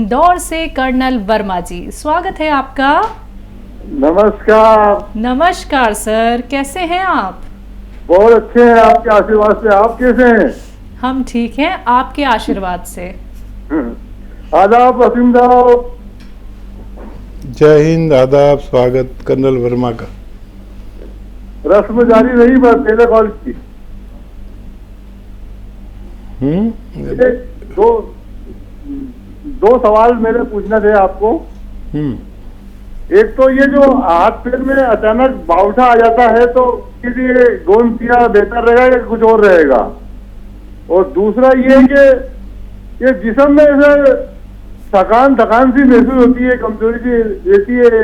इंदौर से कर्नल वर्मा जी, स्वागत है आपका। नमस्कार। नमस्कार सर, कैसे हैं आप? बहुत अच्छे हैं आपके आशीर्वाद से। आप कैसे हैं? हम ठीक हैं आपके आशीर्वाद से। आदाब वसीम साहब। जय हिंद, आदाब, स्वागत कर्नल वर्मा का। रस्म जारी रही बस पहले कॉल की। दो सवाल मेरे पूछने थे आपको। एक तो ये जो हाथ पैर में अचानक बाउठा आ जाता है तो किसी गोंद पिया बेहतर रहेगा या कुछ और रहेगा? और दूसरा ये कि ये जिस्म में ऐसे थकान सी महसूस होती है, कमजोरी सी रहती है,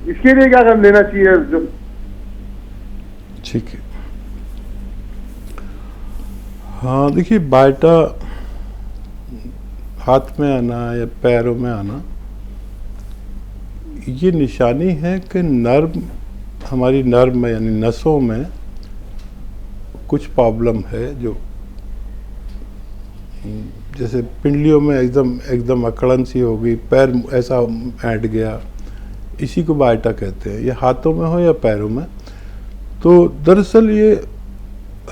इसके लिए क्या कर लेना चाहिए? जो ठीक है, हाँ देखिए, बाइटा हाथ में आना या पैरों में आना ये निशानी है कि नर्व, हमारी नर्व में यानी नसों में कुछ प्रॉब्लम है। जो जैसे पिंडलियों में एकदम अकड़न सी हो गई, पैर ऐसा ऐंठ गया, इसी को बाइटा कहते हैं। ये हाथों में हो या पैरों में। तो दरअसल ये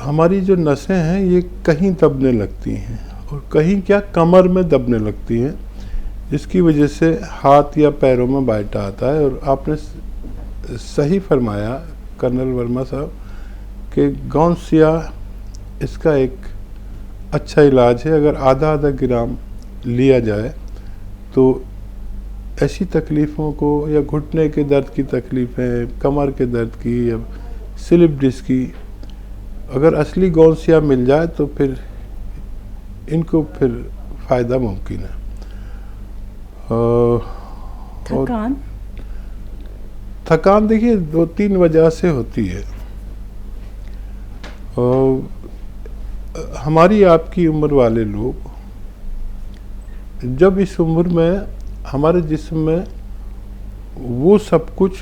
हमारी जो नसें हैं ये कहीं दबने लगती हैं और कहीं क्या कमर में दबने लगती हैं, जिसकी वजह से हाथ या पैरों में बाइटा आता है। और आपने सही फरमाया कर्नल वर्मा साहब कि गौंसिया इसका एक अच्छा इलाज है। अगर आधा ग्राम लिया जाए तो ऐसी तकलीफ़ों को, या घुटने के दर्द की तकलीफ़ें, कमर के दर्द की या स्लिप डिस्क की, अगर असली गौंसिया मिल जाए तो फिर इनको फिर फ़ायदा मुमकिन है। थकान देखिए 2-3 वजह से होती है। हमारी आपकी उम्र वाले लोग जब इस उम्र में हमारे जिस्म में वो सब कुछ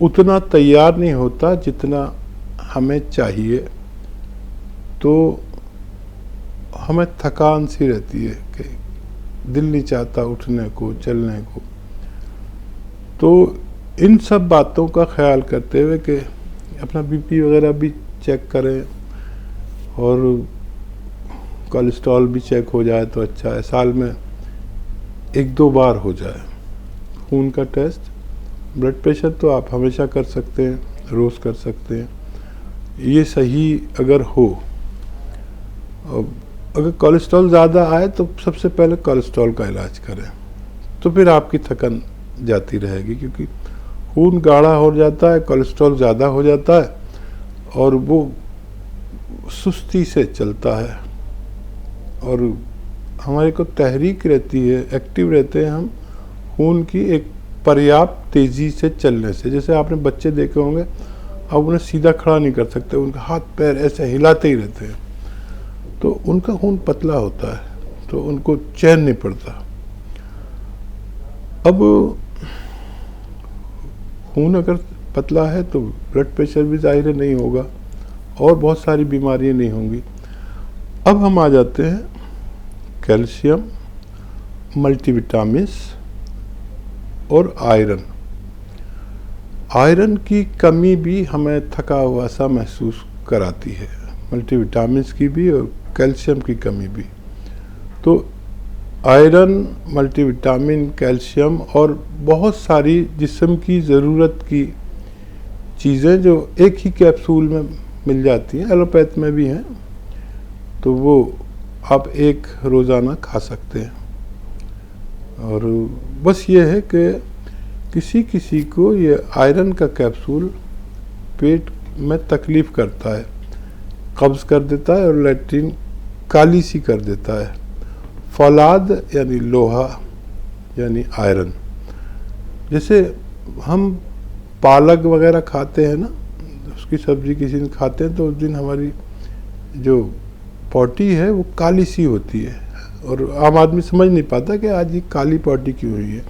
उतना तैयार नहीं होता जितना हमें चाहिए, तो हमें थकान सी रहती है कि दिल नहीं चाहता उठने को, चलने को। तो इन सब बातों का ख्याल करते हुए कि अपना बीपी वगैरह भी चेक करें और कोलेस्ट्रॉल भी चेक हो जाए तो अच्छा है। साल में 1-2 बार हो जाए खून का टेस्ट। ब्लड प्रेशर तो आप हमेशा कर सकते हैं, रोज़ कर सकते हैं, ये सही अगर हो। अगर कोलेस्ट्रॉल ज़्यादा आए तो सबसे पहले कोलेस्ट्रॉल का इलाज करें, तो फिर आपकी थकन जाती रहेगी, क्योंकि खून गाढ़ा हो जाता है, कोलेस्ट्रॉल ज़्यादा हो जाता है और वो सुस्ती से चलता है और हमारे को तहरीक रहती है, एक्टिव रहते हैं हम खून की एक पर्याप्त तेज़ी से चलने से। जैसे आपने बच्चे देखे होंगे, अब उन्हें सीधा खड़ा नहीं कर सकते, उनका हाथ पैर ऐसे हिलाते ही रहते हैं, तो उनका खून पतला होता है, तो उनको चैन नहीं पड़ता। अब खून अगर पतला है तो ब्लड प्रेशर भी ज़ाहिर नहीं होगा और बहुत सारी बीमारियां नहीं होंगी। अब हम आ जाते हैं कैल्शियम, मल्टीविटामिन्स और आयरन। आयरन की कमी भी हमें थका हुआ सा महसूस कराती है, मल्टीविटामिन्स की भी और कैल्शियम की कमी भी। तो आयरन, मल्टीविटामिन, कैल्शियम और बहुत सारी जिस्म की ज़रूरत की चीज़ें जो एक ही कैप्सूल में मिल जाती हैं, एलोपैथ में भी हैं, तो वो आप एक रोज़ाना खा सकते हैं। और बस ये है कि किसी किसी को ये आयरन का कैप्सूल पेट में तकलीफ़ करता है, कब्ज़ कर देता है और लैट्रिन काली सी कर देता है। फौलाद यानी लोहा यानी आयरन, जैसे हम पालक वगैरह खाते हैं ना, उसकी सब्ज़ी किसी दिन खाते हैं तो उस दिन हमारी जो पॉटी है वो काली सी होती है और आम आदमी समझ नहीं पाता कि आज ये काली पॉटी क्यों हुई है।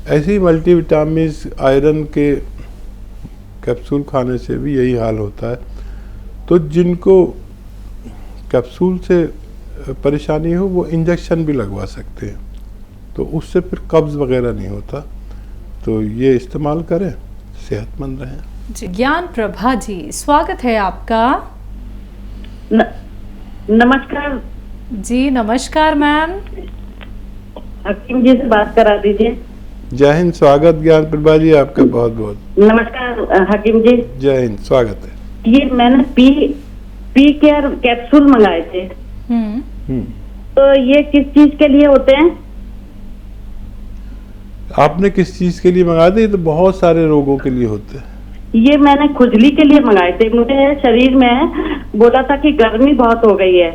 ऐसे ही मल्टीविटामिन्स, आयरन के कैप्सूल खाने से भी यही हाल होता है। तो जिनको कैप्सूल से परेशानी हो वो इंजेक्शन भी लगवा सकते हैं, तो उससे फिर कब्ज़ वगैरह नहीं होता। तो ये इस्तेमाल करें, सेहतमंद रहें। जी, ज्ञान प्रभा जी, स्वागत है आपका। नमस्कार जी नमस्कार मैम। हकीम जी से बात करा दीजिए। जय हिंद, स्वागत ज्ञान प्रभा जी आपका बहुत बहुत। नमस्कार हकीम जी। जय हिंद, स्वागत है। ये मैंने पी केयर कैप्सूल मंगाए थे, हम्म। तो ये किस चीज के लिए होते हैं? आपने किस चीज़ के लिए मंगा दी? तो बहुत सारे रोगों के लिए होते हैं। ये मैंने खुजली के लिए मंगाए थे। मुझे शरीर में बोला था कि गर्मी बहुत हो गई है,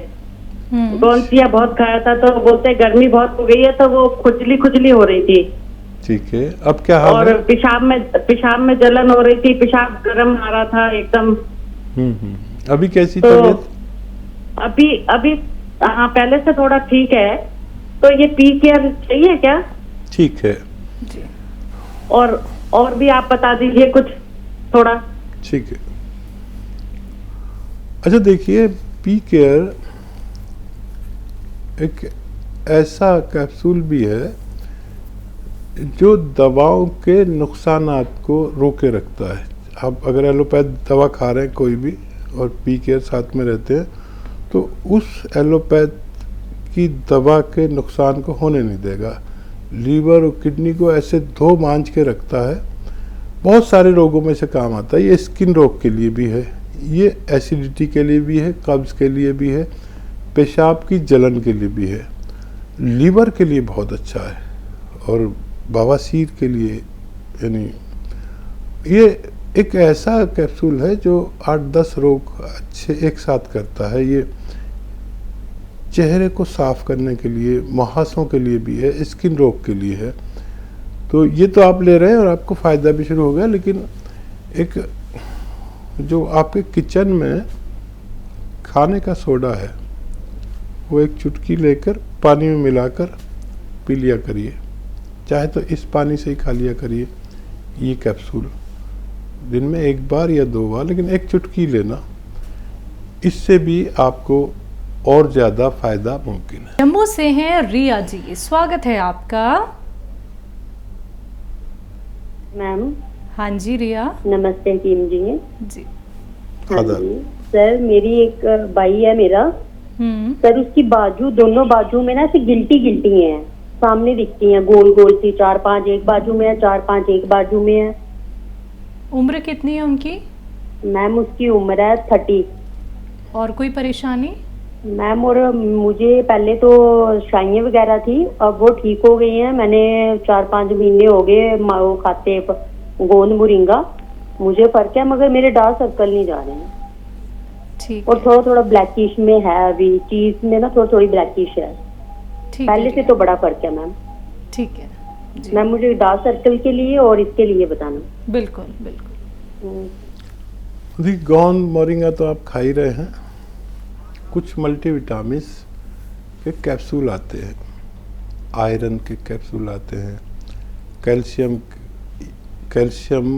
गोंसिया बहुत खाया था तो बोलते गर्मी बहुत हो गई है, तो वो खुजली हो रही थी। ठीक है, अब क्या हाल और है? पेशाब में जलन हो रही थी, पेशाब गर्म आ रहा था एकदम। अभी कैसी तो तबीयत? अभी हाँ, पहले से थोड़ा ठीक है। तो ये पी केयर चाहिए क्या? ठीक है, जी। और भी आप बता दीजिए कुछ थोड़ा। ठीक है। अच्छा देखिए, पी केयर एक ऐसा कैप्सूल भी है जो दवाओं के नुकसानात को रोके रखता है। आप अगर एलोपैथ दवा खा रहे हैं कोई भी और पी केयर साथ में रहते हैं, तो उस एलोपैथ की दवा के नुकसान को होने नहीं देगा। लीवर और किडनी को ऐसे धो मांझ के रखता है। बहुत सारे रोगों में से काम आता है। ये स्किन रोग के लिए भी है, ये एसिडिटी के लिए भी है, कब्ज़ के लिए भी है, पेशाब की जलन के लिए भी है, लीवर के लिए बहुत अच्छा है, और बवासीर के लिए। यानी ये एक ऐसा कैप्सूल है जो 8-10 रोग अच्छे एक साथ करता है। ये चेहरे को साफ करने के लिए, मुहासों के लिए भी है, स्किन रोग के लिए है। तो ये तो आप ले रहे हैं और आपको फ़ायदा भी शुरू हो गया, लेकिन एक जो आपके किचन में खाने का सोडा है वो एक चुटकी लेकर पानी में मिलाकर पी लिया करिए, चाहे तो इस पानी से ही खा लिया करिए ये कैप्सूल, दिन में 1 बार या 2 बार, लेकिन एक चुटकी लेना। इससे भी आपको और ज़्यादा फ़ायदा मुमकिन है। जम्मू से हैं रिया जी, स्वागत है आपका। मैम हाँ जी रिया। नमस्ते हकीम जी। जी। हाँ जी सर, मेरी एक भाई है मेरा सर, उसकी बाजू, दोनों बाजू में ना ऐसे गिल्टी हैं, सामने दिखती हैं गोल गोल सी, 4-5 एक बाजू में है, 4-5 एक बाजू में है। उम्र कितनी है उनकी? मैम उसकी उम्र है 30। और कोई परेशानी? मैम और मुझे पहले तो शाइयाँ वगैरह थी, अब वो ठीक हो गई हैं। मैंने 4-5 महीने हो गए वो खाते गोंद मोरिंगा, मुझे फर्क है, मगर मेरे डार्क सर्कल नहीं जा रहे हैं। ठीक। और थोड़ा ब्लैकिश में है, अभी चीज में ना थोड़ी ब्लैकिश है। ठीक पहले से तो बड़ा फर्क है मैम। ठीक है जी। मैम मुझे डार्क सर्कल के लिए और इसके लिए बताना। बिल्कुल बिल्कुल। देखिए, गोंद मोरिंगा तो आप खा ही रहे हैं। कुछ मल्टीविटामिन्स के कैप्सूल आते हैं, आयरन के कैप्सूल आते हैं, कैल्शियम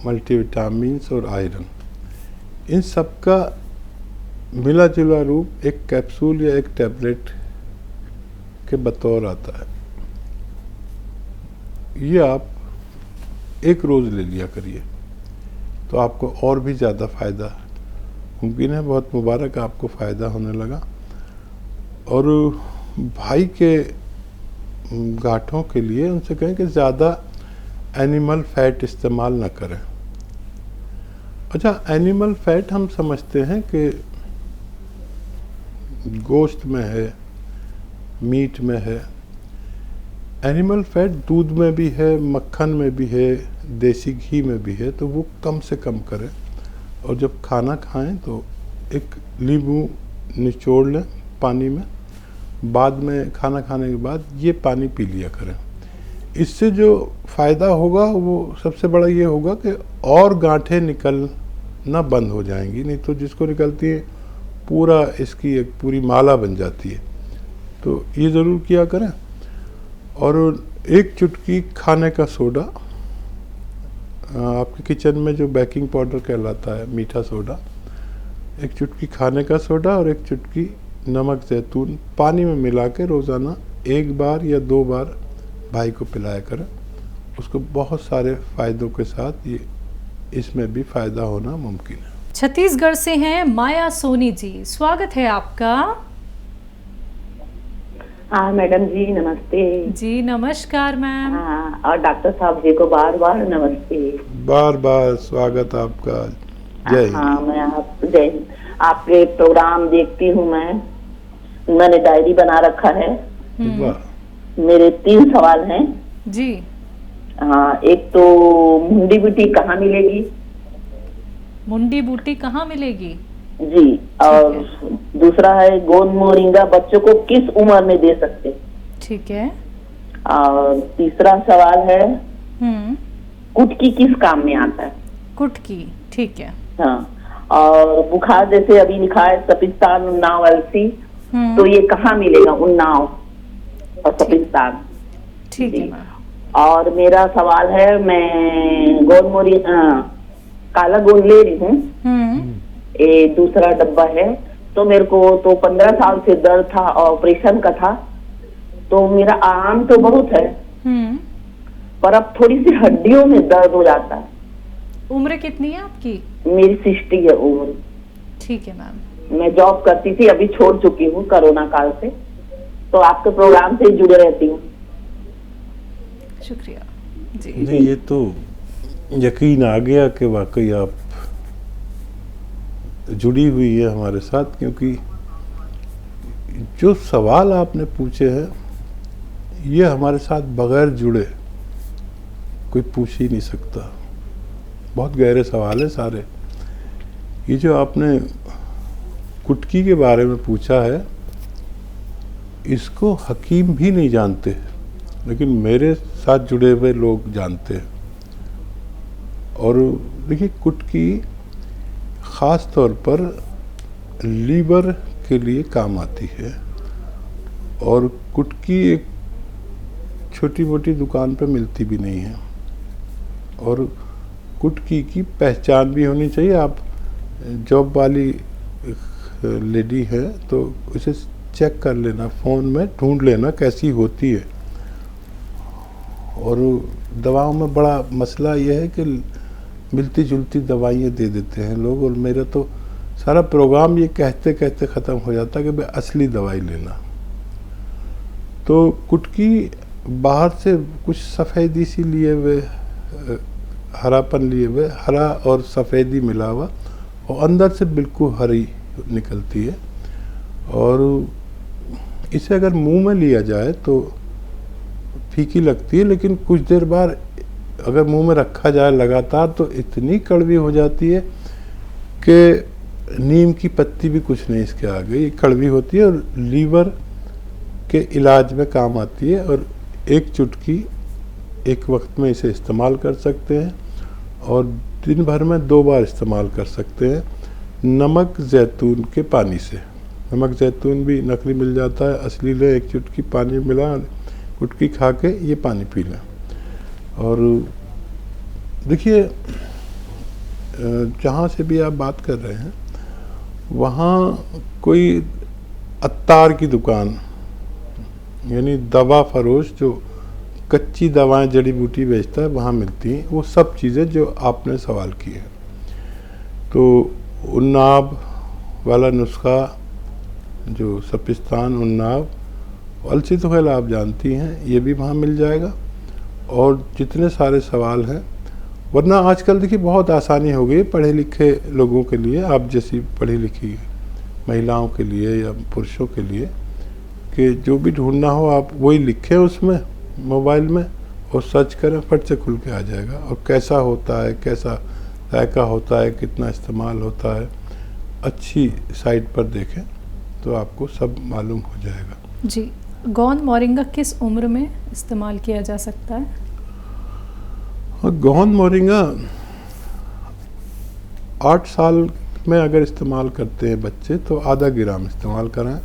मल्टीविटामिन्स और आयरन, इन सब का मिला जुला रूप एक कैप्सूल या एक टैबलेट के बतौर आता है। ये आप एक रोज़ ले लिया करिए तो आपको और भी ज़्यादा फ़ायदा मुमकिन है। बहुत मुबारक, आपको फ़ायदा होने लगा। और भाई के गांठों के लिए उनसे कहें कि ज़्यादा एनिमल फैट इस्तेमाल ना करें। अच्छा, एनिमल फैट हम समझते हैं कि गोश्त में है, मीट में है। एनिमल फैट दूध में भी है, मक्खन में भी है, देसी घी में भी है, तो वो कम से कम करें। और जब खाना खाएं तो एक नींबू निचोड़ लें पानी में, बाद में खाना खाने के बाद ये पानी पी लिया करें। इससे जो फ़ायदा होगा वो सबसे बड़ा ये होगा कि और गांठें निकलना बंद हो जाएंगी, नहीं तो जिसको निकलती है पूरा इसकी एक पूरी माला बन जाती है। तो ये ज़रूर किया करें। और एक चुटकी खाने का सोडा, आपके किचन में जो बेकिंग पाउडर कहलाता है, मीठा सोडा, एक चुटकी खाने का सोडा और एक चुटकी नमक जैतून पानी में मिला के रोज़ाना 1 बार या 2 बार भाई को पिलाया करें। उसको बहुत सारे फ़ायदों के साथ ये इसमें भी फ़ायदा होना मुमकिन है। छत्तीसगढ़ से हैं माया सोनी जी, स्वागत है आपका। हाँ मैडम जी नमस्ते। जी नमस्कार मैम। हाँ, और डॉक्टर साहब जी को बार बार नमस्ते। बार बार स्वागत आपका। जय हिंद। हाँ मैं जय हिंद। आपके प्रोग्राम देखती हूँ मैंने डायरी बना रखा है। वाह। मेरे 3 सवाल हैं जी। हाँ, एक तो मुंडी बूटी कहाँ मिलेगी? मुंडी बूटी कहाँ मिलेगी? जी। और दूसरा है गोंद मोरिंगा बच्चों को किस उम्र में दे सकते? ठीक है। और तीसरा सवाल है कुटकी किस काम में आता है? कुटकी, ठीक है। हाँ, और बुखार जैसे अभी लिखा है सपिस्तान उन्नाव अलसी, तो ये कहाँ मिलेगा उन्नाव और सपिस्तान? ठीक है मैम। और मेरा सवाल है, मैं गोंद मोरी काला गोंद ले रही हूँ, ये दूसरा डब्बा है, तो मेरे को तो 15 साल से दर्द था, ऑपरेशन का था, तो मेरा आराम तो बहुत है पर अब थोड़ी सी हड्डियों में दर्द हो जाता है। उम्र कितनी है आपकी? मेरी 60 है उम्र। ठीक है मैम। मैं जॉब करती थी, अभी छोड़ चुकी हूँ कोरोना काल से, तो आपके प्रोग्राम से ही जुड़े रहती हूँ। शुक्रिया जी। नहीं, ये तो यकीन आ गया कि वाकई आप जुड़ी हुई है हमारे साथ, क्योंकि जो सवाल आपने पूछे हैं ये हमारे साथ बगैर जुड़े कोई पूछ ही नहीं सकता। बहुत गहरे सवाल है सारे। ये जो आपने कुटकी के बारे में पूछा है, इसको हकीम भी नहीं जानते, लेकिन मेरे साथ जुड़े हुए लोग जानते हैं। और देखिए, कुटकी ख़ास तौर पर लीवर के लिए काम आती है, और कुटकी एक छोटी मोटी दुकान पे मिलती भी नहीं है, और कुटकी की पहचान भी होनी चाहिए। आप जॉब वाली लेडी है तो उसे चेक कर लेना, फ़ोन में ढूंढ लेना कैसी होती है। और दवाओं में बड़ा मसला यह है कि मिलती जुलती दवाइयाँ दे देते हैं लोग, और मेरा तो सारा प्रोग्राम ये कहते कहते ख़त्म हो जाता है कि भाई असली दवाई लेना। तो कुटकी बाहर से कुछ सफ़ेदी सी लिए हुए, हरापन लिए हुए, हरा और सफ़ेदी मिला हुआ, और अंदर से बिल्कुल हरी निकलती है। और इसे अगर मुंह में लिया जाए तो फीकी लगती है, लेकिन कुछ देर बाद अगर मुंह में रखा जाए लगातार तो इतनी कड़वी हो जाती है कि नीम की पत्ती भी कुछ नहीं इसके आगे। ये कड़वी होती है और लीवर के इलाज में काम आती है, और एक चुटकी एक वक्त में इसे इस्तेमाल कर सकते हैं, और दिन भर में 2 बार इस्तेमाल कर सकते हैं नमक जैतून के पानी से। नमक जैतून भी नकली मिल जाता है, असली ले, एक चुटकी पानी मिला, कुटकी खा के ये पानी पी लें। और देखिए, जहाँ से भी आप बात कर रहे हैं वहाँ कोई अत्तार की दुकान, यानी दवा फरोश जो कच्ची दवाएं जड़ी बूटी बेचता है, वहाँ मिलती हैं वो सब चीज़ें जो आपने सवाल की है। तो उन्नाव वाला नुस्खा, जो सपिस्तान, उन्नाव, अलसी तो खैर आप जानती हैं, ये भी वहाँ मिल जाएगा। और जितने सारे सवाल हैं, वरना आजकल देखिए बहुत आसानी हो गई पढ़े लिखे लोगों के लिए, आप जैसी पढ़ी लिखी महिलाओं के लिए या पुरुषों के लिए, कि जो भी ढूंढना हो आप वही लिखें उसमें मोबाइल में और सर्च करें, फट से खुल के आ जाएगा। और कैसा होता है, कैसा जायका होता है, कितना इस्तेमाल होता है, अच्छी साइट पर देखें तो आपको सब मालूम हो जाएगा। जी। गोंद मोरिंगा किस उम्र में इस्तेमाल किया जा सकता है? गोंद मोरिंगा 8 साल में अगर इस्तेमाल करते हैं बच्चे तो आधा ग्राम इस्तेमाल कराएं,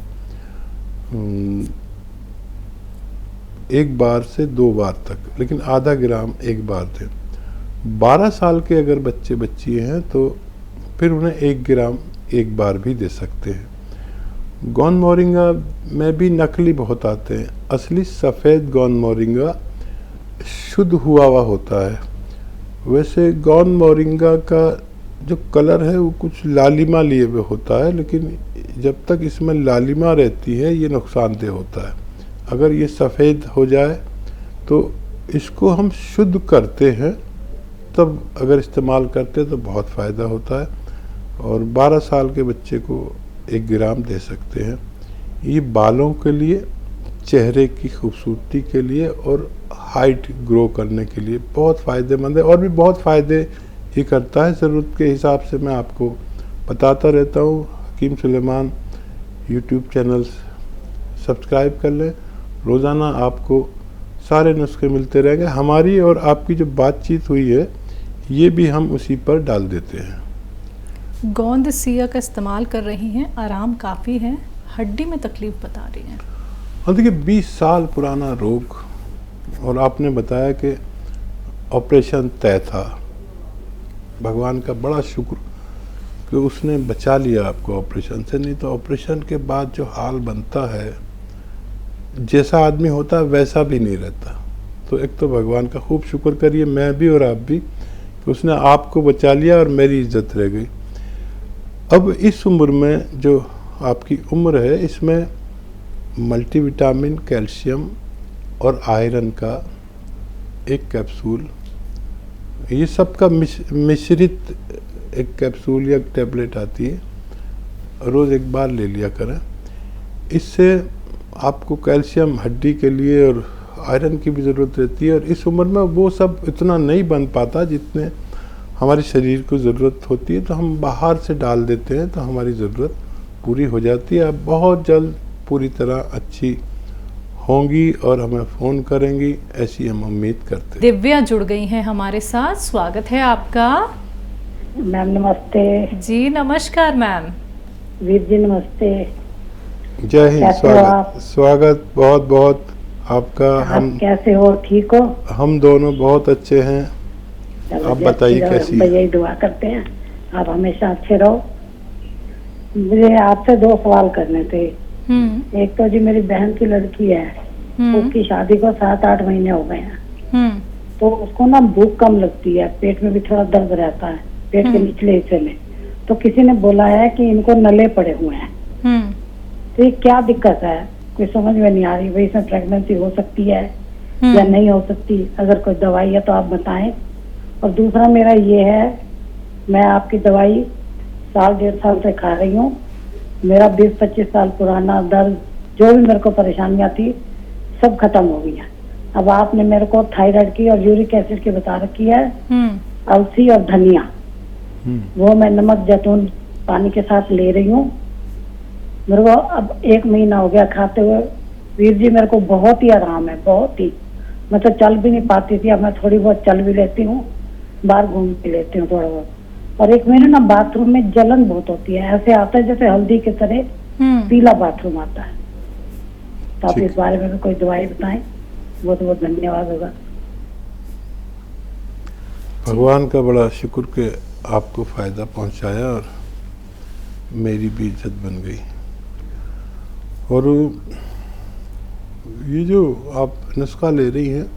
1 बार से 2 बार तक, लेकिन आधा ग्राम 1 बार दें। 12 साल के अगर बच्ची हैं तो फिर उन्हें 1 ग्राम 1 बार भी दे सकते हैं। गोंद मोरिंगा में भी नकली बहुत आते हैं। असली सफ़ेद गोंद मोरिंगा शुद्ध हुआ होता है। वैसे गोंद मोरिंगा का जो कलर है वो कुछ लालिमा लिए हुए होता है, लेकिन जब तक इसमें लालिमा रहती है ये नुकसानदेह होता है। अगर ये सफ़ेद हो जाए तो इसको हम शुद्ध करते हैं, तब अगर इस्तेमाल करते हैं तो बहुत फ़ायदा होता है। और 12 साल के बच्चे को 1 ग्राम दे सकते हैं। ये बालों के लिए, चेहरे की खूबसूरती के लिए और हाइट ग्रो करने के लिए बहुत फ़ायदेमंद है। और भी बहुत फ़ायदे ये करता है। ज़रूरत के हिसाब से मैं आपको बताता रहता हूँ। हकीम सुलेमान यूट्यूब चैनल सब्सक्राइब कर लें। रोज़ाना आपको सारे नुस्खे मिलते रहेंगे। हमारी और आपकी जो बातचीत हुई है ये भी हम उसी पर डाल देते हैं। गोंद सिया का इस्तेमाल कर रही हैं, आराम काफ़ी है, हड्डी में तकलीफ बता रही हैं। और देखिए 20 साल पुराना रोग, और आपने बताया कि ऑपरेशन तय था। भगवान का बड़ा शुक्र कि उसने बचा लिया आपको ऑपरेशन से, नहीं तो ऑपरेशन के बाद जो हाल बनता है, जैसा आदमी होता है वैसा भी नहीं रहता। तो एक तो भगवान का खूब शुक्र करिए, मैं भी और आप भी, कि उसने आपको बचा लिया और मेरी इज्जत रह गई। अब इस उम्र में जो आपकी उम्र है, इसमें मल्टीविटामिन, कैल्शियम और आयरन का 1 कैप्सूल, ये सब का मिश्रित 1 कैप्सूल या टैबलेट आती है, रोज़ 1 बार ले लिया करें। इससे आपको कैल्शियम हड्डी के लिए और आयरन की भी ज़रूरत रहती है। और इस उम्र में वो सब इतना नहीं बन पाता जितने हमारे शरीर को ज़रूरत होती है, तो हम बाहर से डाल देते हैं तो हमारी ज़रूरत पूरी हो जाती है। अब बहुत जल्द पूरी तरह अच्छी होंगी और हमें फ़ोन करेंगी, ऐसी हम उम्मीद करते हैं। दिव्या जुड़ गई हैं हमारे साथ, स्वागत है आपका। मैम नमस्ते। जी नमस्कार मैम। वीर जी नमस्ते। जय हिंद। कैसे हो आप? स्वागत बहुत बहुत आपका। आप कैसे हो? ठीक हो? हम दोनों बहुत अच्छे हैं। आप बताइए कैसी? यही दुआ करते हैं आप हमेशा अच्छे रहो। मुझे आपसे 2 सवाल करने थे। एक तो जी मेरी बहन की लड़की है, उसकी शादी को 7-8 महीने हो गए हैं। तो उसको ना भूख कम लगती है, पेट में भी थोड़ा दर्द रहता है, पेट के निचले हिस्से में। तो किसी ने बोला है कि इनको नले पड़े हुए हैं। तो ये क्या दिक्कत है? कोई समझ में नहीं आ रही। भाई इसमें प्रेगनेंसी हो सकती है या नहीं हो सकती? अगर कोई दवाई है तो आप बताएं। और दूसरा मेरा ये है, मैं आपकी दवाई 1.5 साल से खा रही हूँ। मेरा 20-25 साल पुराना दर्द, जो भी मेरे को परेशानियां थी, सब खत्म हो गई है। अब आपने मेरे को थायराइड की और यूरिक एसिड की बता रखी है, अलसी और धनिया, वो मैं नमक जैतून पानी के साथ ले रही हूँ। मेरे को अब 1 महीना हो गया खाते हुए। वीर जी मेरे को बहुत ही आराम है, बहुत ही। मैं तो चल भी नहीं पाती थी, अब मैं थोड़ी बहुत चल भी लेती हूँ, बाहर घूम भी लेती हूँ थोड़ा बहुत। और एक महीने ना बाथरूम में जलन बहुत होती है, ऐसे आता है जैसे हल्दी की तरह पीला बाथरूम आता है। तो आप इस बारे में भी कोई दवाई बताएं, बहुत बहुत धन्यवाद होगा। भगवान का बड़ा शुक्र कि आपको फ़ायदा पहुंचाया और मेरी भी इज्जत बन गई। और ये जो आप नुस्खा ले रही हैं,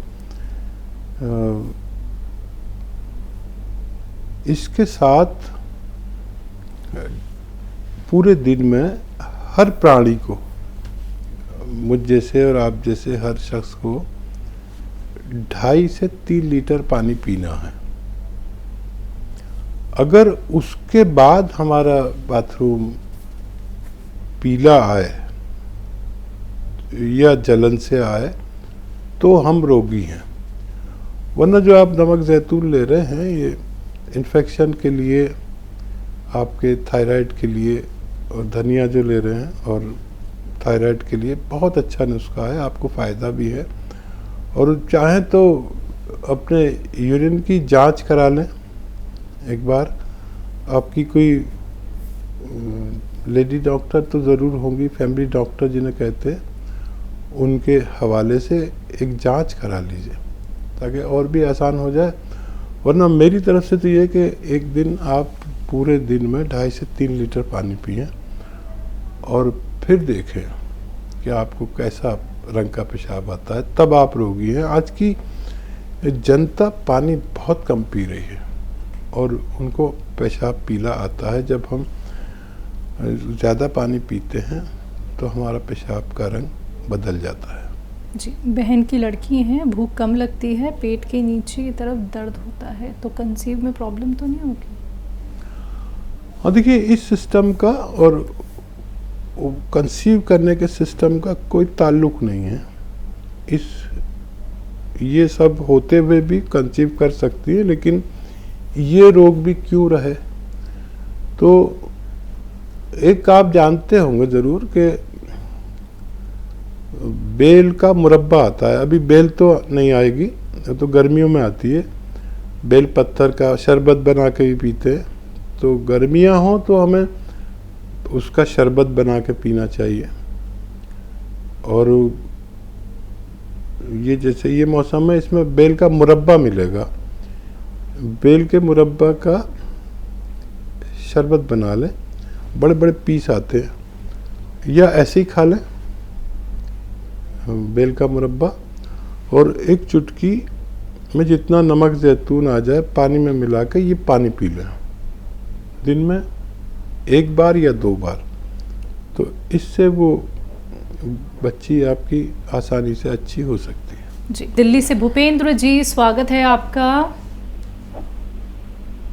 इसके साथ पूरे दिन में हर प्राणी को, मुझ जैसे और आप जैसे हर शख्स को 2.5 से 3 लीटर पानी पीना है। अगर उसके बाद हमारा बाथरूम पीला आए या जलन से आए तो हम रोगी हैं। वरना जो आप नमक जैतून ले रहे हैं, ये इन्फेक्शन के लिए, आपके थायराइड के लिए, और धनिया जो ले रहे हैं और थायराइड के लिए बहुत अच्छा नुस्खा है, आपको फ़ायदा भी है। और चाहें तो अपने यूरिन की जांच करा लें एक बार। आपकी कोई लेडी डॉक्टर तो ज़रूर होंगी, फैमिली डॉक्टर जिन्हें कहते हैं, उनके हवाले से एक जांच करा लीजिए ताकि और भी आसान हो जाए। वरना मेरी तरफ से तो ये कि एक दिन आप पूरे दिन में 2.5 से 3 लीटर पानी पिएं और फिर देखें कि आपको कैसा रंग का पेशाब आता है, तब आप रोगी हैं। आज की जनता पानी बहुत कम पी रही है और उनको पेशाब पीला आता है। जब हम ज़्यादा पानी पीते हैं तो हमारा पेशाब का रंग बदल जाता है। जी, बहन की लड़की हैं, भूख कम लगती है, पेट के नीचे की तरफ दर्द होता है, तो कंसीव में प्रॉब्लम तो नहीं होगी? हाँ, देखिए इस सिस्टम का और कंसीव करने के सिस्टम का कोई ताल्लुक नहीं है। ये सब होते हुए भी कंसीव कर सकती है, लेकिन ये रोग भी क्यों रहे? तो एक आप जानते होंगे ज़रूर कि बेल का मुरब्बा आता है। अभी बेल तो नहीं आएगी, तो गर्मियों में आती है। बेल पत्थर का शरबत बना के भी पीते हैं। तो गर्मियाँ हों तो हमें उसका शरबत बना के पीना चाहिए। और ये जैसे ये मौसम है, इसमें बेल का मुरब्बा मिलेगा। बेल के मुरब्बा का शरबत बना लें, बड़े बड़े पीस आते हैं, या ऐसे ही खा लें बेल का मुरब्बा। और एक चुटकी में जितना नमक जैतून आ जाए पानी में मिला के ये पानी पी लें दिन में 1 बार या 2 बार। तो इससे वो बच्ची आपकी आसानी से अच्छी हो सकती है। जी, दिल्ली से भूपेंद्र जी, स्वागत है आपका।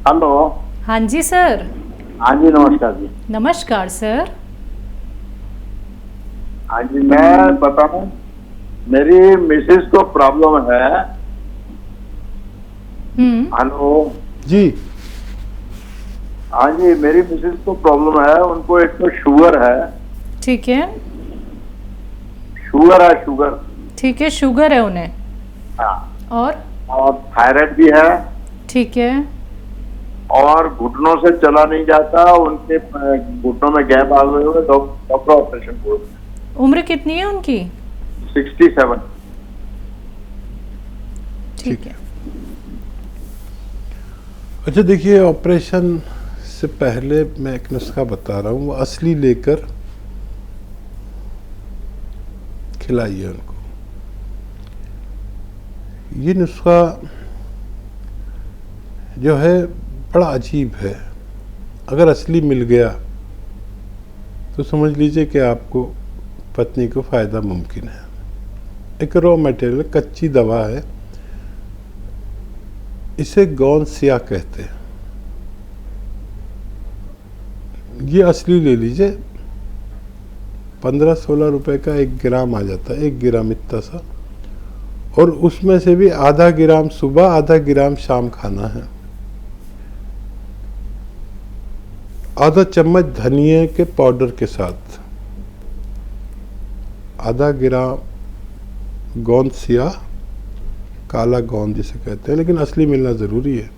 हेलो। हाँ जी सर। हाँ जी, नमस्कार जी। नमस्कार सर। हाँ जी, मैं बताऊं, मेरी मिसेस को प्रॉब्लम है। हेलो जी। हाँ जी, मेरी मिसेस को प्रॉब्लम है। उनको एक तो शुगर है। ठीक है। शुगर है, शुगर। ठीक है, शुगर है उन्हें। हाँ। और थायराइड भी है। ठीक है। और घुटनों से चला नहीं जाता, उनके घुटनों में गैप आ गए हुए, डॉक्टर ऑपरेशन बोल। उम्र कितनी है उनकी? 67। ठीक है। अच्छा, देखिए ऑपरेशन से पहले मैं एक नुस्खा बता रहा हूँ, वो असली लेकर खिलाइए उनको। ये नुस्खा जो है बड़ा अजीब है। अगर असली मिल गया तो समझ लीजिए कि आपको पत्नी को फ़ायदा मुमकिन है। एक रॉ मटेरियल, कच्ची दवा है, इसे गौन सिया कहते हैं। ये असली ले लीजिए, 15-16 रुपए का 1 ग्राम आ जाता है, 1 ग्राम इतना सा। और उसमें से भी आधा ग्राम सुबह, आधा ग्राम शाम खाना है। आधा चम्मच धनिया के पाउडर के साथ, आधा ग्राम गोंद सिया, काला गोंद जिसे कहते हैं, लेकिन असली मिलना ज़रूरी है,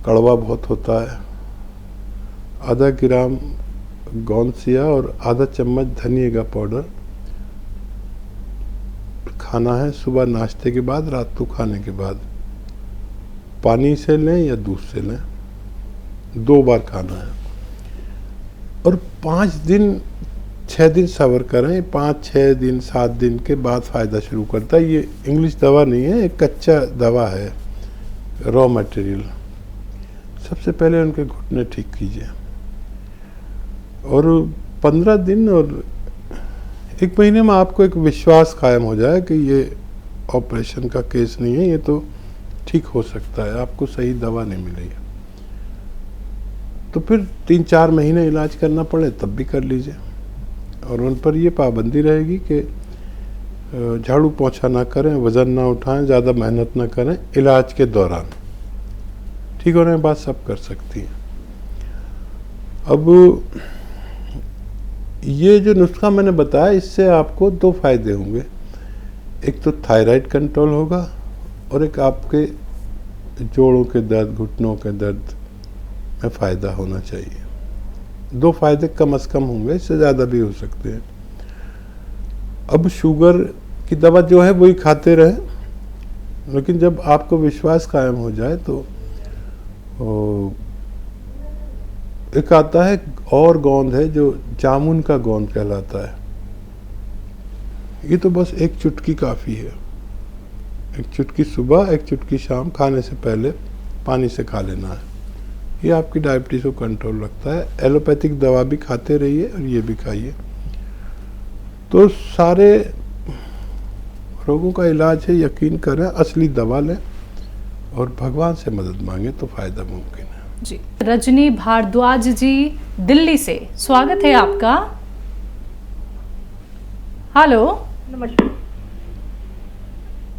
कड़वा बहुत होता है। आधा ग्राम गोंद सिया और आधा चम्मच धनिया का पाउडर खाना है सुबह नाश्ते के बाद, रात को खाने के बाद। पानी से लें या दूध से लें, 2 बार खाना है। और 5 दिन 6 दिन सब्र करें। 5-6 दिन 7 दिन के बाद फ़ायदा शुरू करता है। ये इंग्लिश दवा नहीं है, एक कच्चा दवा है, रॉ मटेरियल। सबसे पहले उनके घुटने ठीक कीजिए और 15 दिन और 1 महीने में आपको एक विश्वास कायम हो जाए कि ये ऑपरेशन का केस नहीं है, ये तो ठीक हो सकता है, आपको सही दवा नहीं मिली है। तो फिर 3-4 महीने इलाज करना पड़े तब भी कर लीजिए। और उन पर ये पाबंदी रहेगी कि झाड़ू पोंछा ना करें, वज़न ना उठाएं, ज़्यादा मेहनत ना करें इलाज के दौरान। ठीक होने के बाद सब कर सकती हैं। अब ये जो नुस्खा मैंने बताया, इससे आपको 2 फायदे होंगे। एक तो थायराइड कंट्रोल होगा और एक आपके जोड़ों के दर्द, घुटनों के दर्द में फ़ायदा होना चाहिए। 2 फायदे कम से कम होंगे, इससे ज़्यादा भी हो सकते हैं। अब शुगर की दवा जो है वही खाते रहें, लेकिन जब आपको विश्वास कायम हो जाए तो एक आता है और गोंद है जो जामुन का गोंद कहलाता है। ये तो बस एक चुटकी काफ़ी है, एक चुटकी सुबह, एक चुटकी शाम, खाने से पहले पानी से खा लेना है। ये आपकी डायबिटीज़ को कंट्रोल रखता है। एलोपैथिक दवा भी खाते रहिए और ये भी खाइए। तो सारे रोगों का इलाज है, यकीन करें, असली दवा लें और भगवान से मदद मांगे तो फ़ायदा मुमकिन है। जी, रजनी भारद्वाज जी दिल्ली से, स्वागत है आपका। हेलो, नमस्कार।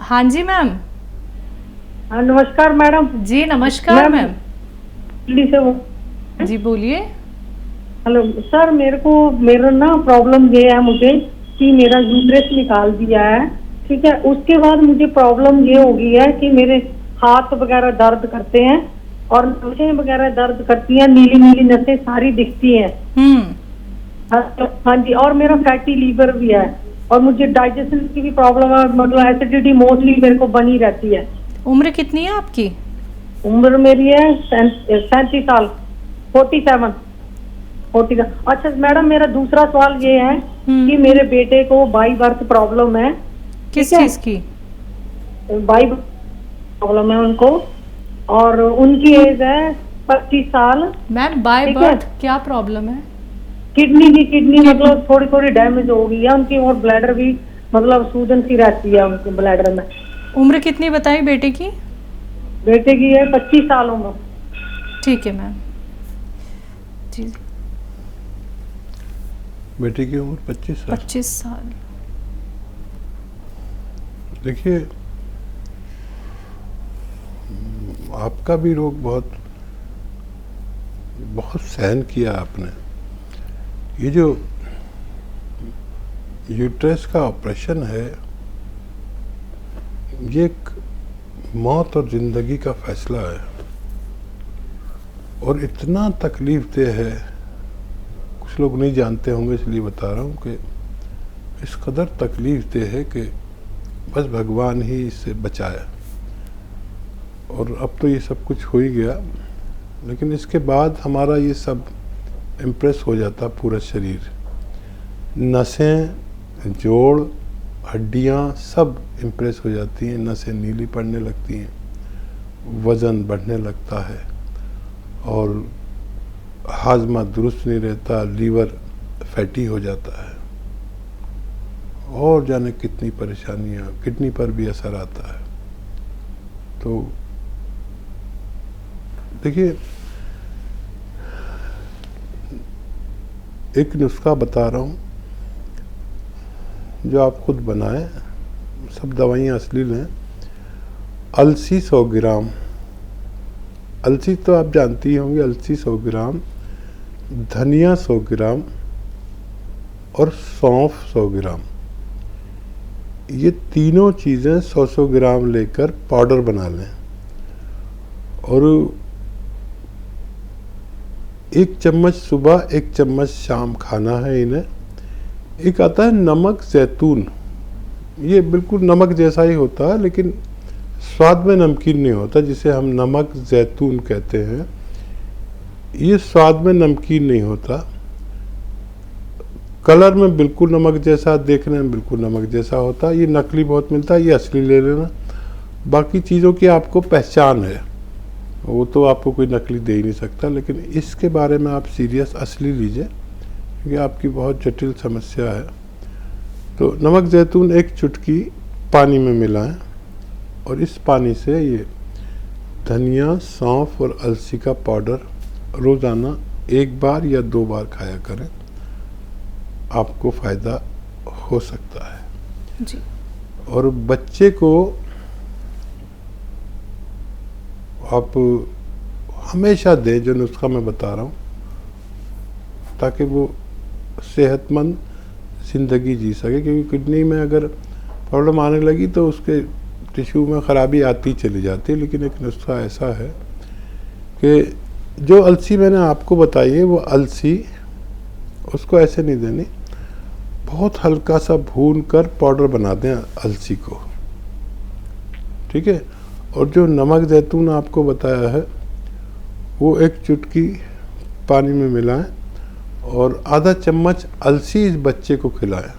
हाँ जी मैम। हाँ नमस्कार मैडम जी नमस्कार मैम। दिल्ली से जी बोलिए। हेलो सर, मेरा ना प्रॉब्लम ये है मुझे कि मेरा यूट्रस निकाल दिया है, ठीक है। उसके बाद मुझे प्रॉब्लम ये हो गई है कि मेरे हाथ वगैरह दर्द करते हैं और नसें वगैरह दर्द करती हैं, नीली नीली नसें सारी दिखती हैं। हाँ जी, और मेरा फैटी लीवर भी है और मुझे डाइजेशन की भी प्रॉब्लम है, मतलब एसिडिटी मोस्टली मेरे को बनी रहती है। उम्र कितनी है आपकी? उम्र मेरी है 37 साल, 47। अच्छा मैडम, मेरा दूसरा सवाल ये है कि मेरे बेटे को बाई बर्थ प्रॉब्लम है। किस चीज की? बाई प्रॉब्लम है उनको, और उनकी एज है 25 साल। मैम बाय बर्थ क्या प्रॉब्लम है? किडनी मतलब थोड़ी थोड़ी डैमेज हो गई है उनकी, और ब्लैडर भी मतलब सूजन सी रहती है उनके ब्लैडर में। उम्र कितनी बताई बेटे की? बेटे की है 25 साल उम्र। ठीक है मैम जी। बेटे की उम्र 25 साल। 25 साल। देखिए, आपका भी रोग बहुत सहन किया आपने। ये जो यूट्रस का ऑपरेशन है, ये एक मौत और ज़िंदगी का फैसला है और इतना तकलीफ दे है। कुछ लोग नहीं जानते होंगे इसलिए बता रहा हूँ कि इस कदर तकलीफ दे है कि बस भगवान ही इससे बचाया। और अब तो ये सब कुछ हो ही गया, लेकिन इसके बाद हमारा ये सब इम्प्रेस हो जाता पूरा शरीर, नसें, जोड़, हड्डियाँ सब इम्प्रेस हो जाती हैं, नसें नीली पड़ने लगती हैं, वज़न बढ़ने लगता है और हाजमा दुरुस्त नहीं रहता, लीवर फैटी हो जाता है और जाने कितनी परेशानियाँ, किडनी पर भी असर आता है। तो देखिए, एक नुस्खा बता रहा हूँ जो आप खुद बनाएं, सब दवाइयाँ असली लें। अलसी 100 ग्राम, अलसी तो आप जानती होंगी, अलसी 100 ग्राम, धनिया 100 ग्राम और सौंफ 100 ग्राम, ये तीनों चीज़ें 100-100 ग्राम लेकर पाउडर बना लें। और 1 चम्मच सुबह, 1 चम्मच शाम खाना है इन्हें। एक आता है नमक जैतून, ये बिल्कुल नमक जैसा ही होता है लेकिन स्वाद में नमकीन नहीं होता, जिसे हम नमक जैतून कहते हैं। ये स्वाद में नमकीन नहीं होता, कलर में बिल्कुल नमक जैसा, देखने में बिल्कुल नमक जैसा होता है। ये नकली बहुत मिलता है, ये असली ले लेना। बाकी चीज़ों की आपको पहचान है, वो तो आपको कोई नकली दे ही नहीं सकता, लेकिन इसके बारे में आप सीरियस असली लीजिए क्योंकि आपकी बहुत जटिल समस्या है। तो नमक जैतून 1 चुटकी पानी में मिलाएं और इस पानी से ये धनिया, सौंफ और अलसी का पाउडर रोज़ाना 1 बार या 2 बार खाया करें, आपको फ़ायदा हो सकता है जी। और बच्चे को आप हमेशा दें जो नुस्खा मैं बता रहा हूँ, ताकि वो सेहतमंद ज़िंदगी जी सके। क्योंकि किडनी में अगर प्रॉब्लम आने लगी तो उसके टिश्यू में ख़राबी आती चली जाती है। लेकिन एक नुस्खा ऐसा है कि जो अलसी मैंने आपको बताई है, वो अलसी उसको ऐसे नहीं देनी, बहुत हल्का सा भून कर पाउडर बना दें अलसी को, ठीक है। और जो नमक जैतून आपको बताया है, वो 1 चुटकी पानी में मिलाएं और आधा चम्मच अलसी इस बच्चे को खिलाएं।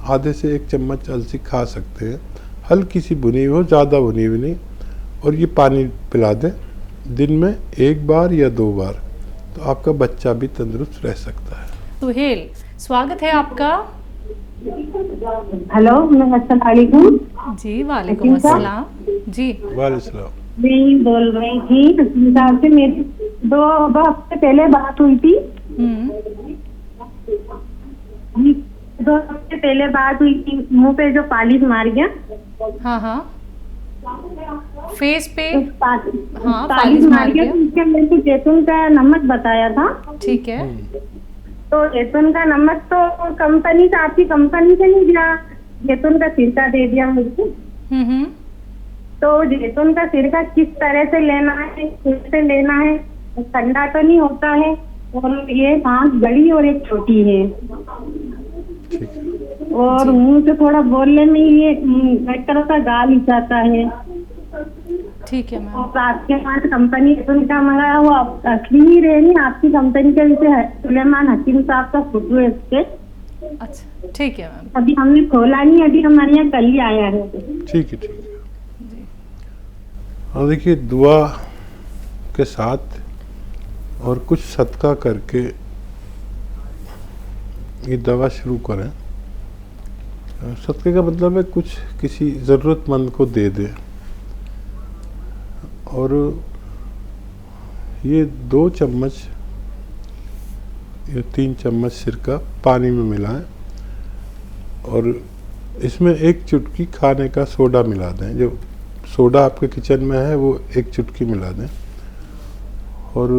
आधे से 1 चम्मच अलसी खा सकते हैं, हल्की सी भुनी हो, ज़्यादा भुनी हुई नहीं, और ये पानी पिला दें दिन में 1 बार या 2 बार, तो आपका बच्चा भी तंदुरुस्त रह सकता है। सुहेल, स्वागत है आपका। हेलो, अस्सलाम वालेकुम। जी वालेकुम अस्सलाम। जी वालेकुम। मैं बोल रही थी हकीम साहब से, मेरी 2 हफ्ते पहले बात हुई थी। 2 हफ्ते पहले बात हुई थी, मुंह पे जो पालिश मार गया। हाँ हाँ, फेस पे हाँ पालिश मार गया। तो उसके मेरे को जैतून का नमक बताया था। ठीक है। तो जैतून का नमक तो कंपनी से, आपकी कंपनी से नहीं दिया, जैतून का सिरका दे दिया मुझको। तो जैतून का सिरका किस तरह से लेना है, कैसे लेना है? ठंडा तो नहीं होता है, और ये 5 बड़ी और 1 छोटी है, और मुंह से थोड़ा बोलने में ये एक तरह का गाल ही जाता है। ठीक है मैम। और आपके पास कंपनी का मंगाया हुआ असली ही रहेगी, आपकी कंपनी के जैसे सुलेमान हकीम साहब का फोटो है इसके। अच्छा ठीक है मैम। अभी हमने खोला नहीं, अभी हमारे यहाँ कल ही आया है। ठीक है। और देखिए, दुआ के साथ और कुछ सदका करके ये दवा शुरू करें। सदके का मतलब है कुछ किसी ज़रूरतमंद को दे दें, और ये 2 चम्मच या 3 चम्मच सिरका पानी में मिलाएं, और इसमें 1 चुटकी खाने का सोडा मिला दें। जो सोडा आपके किचन में है वो 1 चुटकी मिला दें, और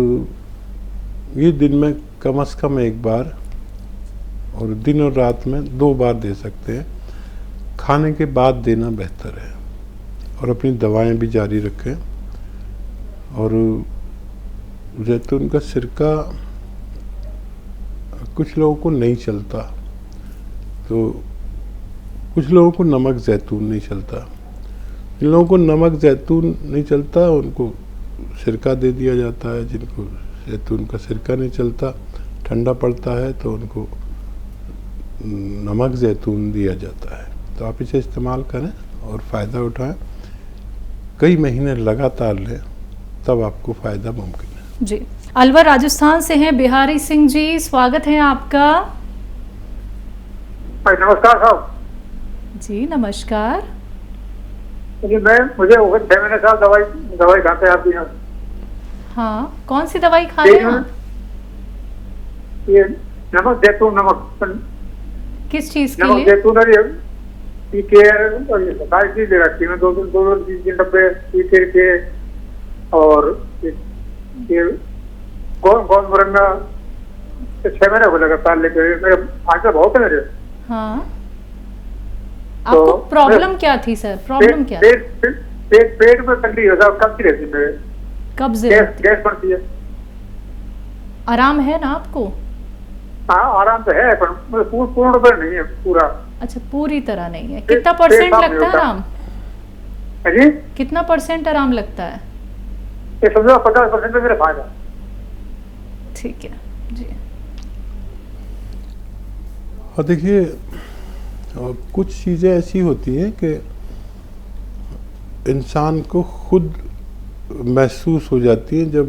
ये दिन में कम से कम 1 बार, और दिन और रात में 2 बार दे सकते हैं। खाने के बाद देना बेहतर है, और अपनी दवाएं भी जारी रखें। और जैतून का सिरका कुछ लोगों को नहीं चलता, तो कुछ लोगों को नमक जैतून नहीं चलता। जिन लोगों को नमक जैतून नहीं चलता उनको सिरका दे दिया जाता है। जिनको जैतून का सिरका नहीं चलता, ठंडा पड़ता है, तो उनको नमक जैतून दिया जाता है। तो आप इसे इस्तेमाल करें और फ़ायदा उठाएं। कई महीने लगातार लें, तब आपको फ़ायदा मुमकिन है। जी, अलवर राजस्थान से हैं बिहारी सिंह जी, स्वागत है आपका। नमस्कार साहब। जी नमस्कार। मुझे 6 महीने साल दवाई खाते हैं आपके यहाँ। हाँ, कौन सी दवाई खा रहे हैं आप? ये नमक जैतून, नमक किस चीज के नमक लिए? जैतून और ये सारी चीज दे रखी है। 2-3 डब्बे पीके के, और ये कौन मुरंगा 6 महीने हो लगातार लेके, मेरे आंसर बहुत है मेरे। हाँ, आपको प्रॉब्लम क्या थी सर? प्रॉब्लम क्या? पेट में तकलीफ है साहब, कब्ज रहती है, कब्ज, गैस बनती है। आराम है ना आपको? हाँ आराम तो है, पर पूर्ण पर नहीं है पूरा। अच्छा, पूरी तरह नहीं है। कितना % लगता है आराम? जी, कितना % आराम लगता है? ये समझो 50% में मेरा फायदा। ठीक है जी। और देखिए, कुछ चीज़ें ऐसी होती हैं कि इंसान को खुद महसूस हो जाती हैं। जब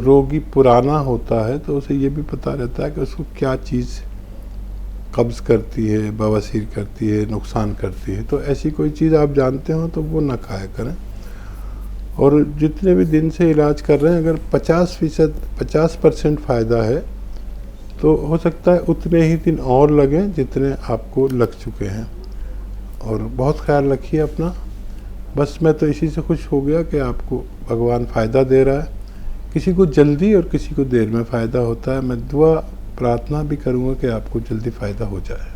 रोगी पुराना होता है तो उसे ये भी पता रहता है कि उसको क्या चीज़ कब्ज़ करती है, बवासीर करती है, नुकसान करती है। तो ऐसी कोई चीज़ आप जानते हो तो वो ना खाया करें। और जितने भी दिन से इलाज कर रहे हैं, अगर 50% फ़ायदा है तो हो सकता है उतने ही दिन और लगें जितने आपको लग चुके हैं। और बहुत ख्याल रखिए अपना। बस मैं तो इसी से खुश हो गया कि आपको भगवान फ़ायदा दे रहा है। किसी को जल्दी और किसी को देर में फ़ायदा होता है। मैं दुआ प्रार्थना भी करूँगा कि आपको जल्दी फ़ायदा हो जाए।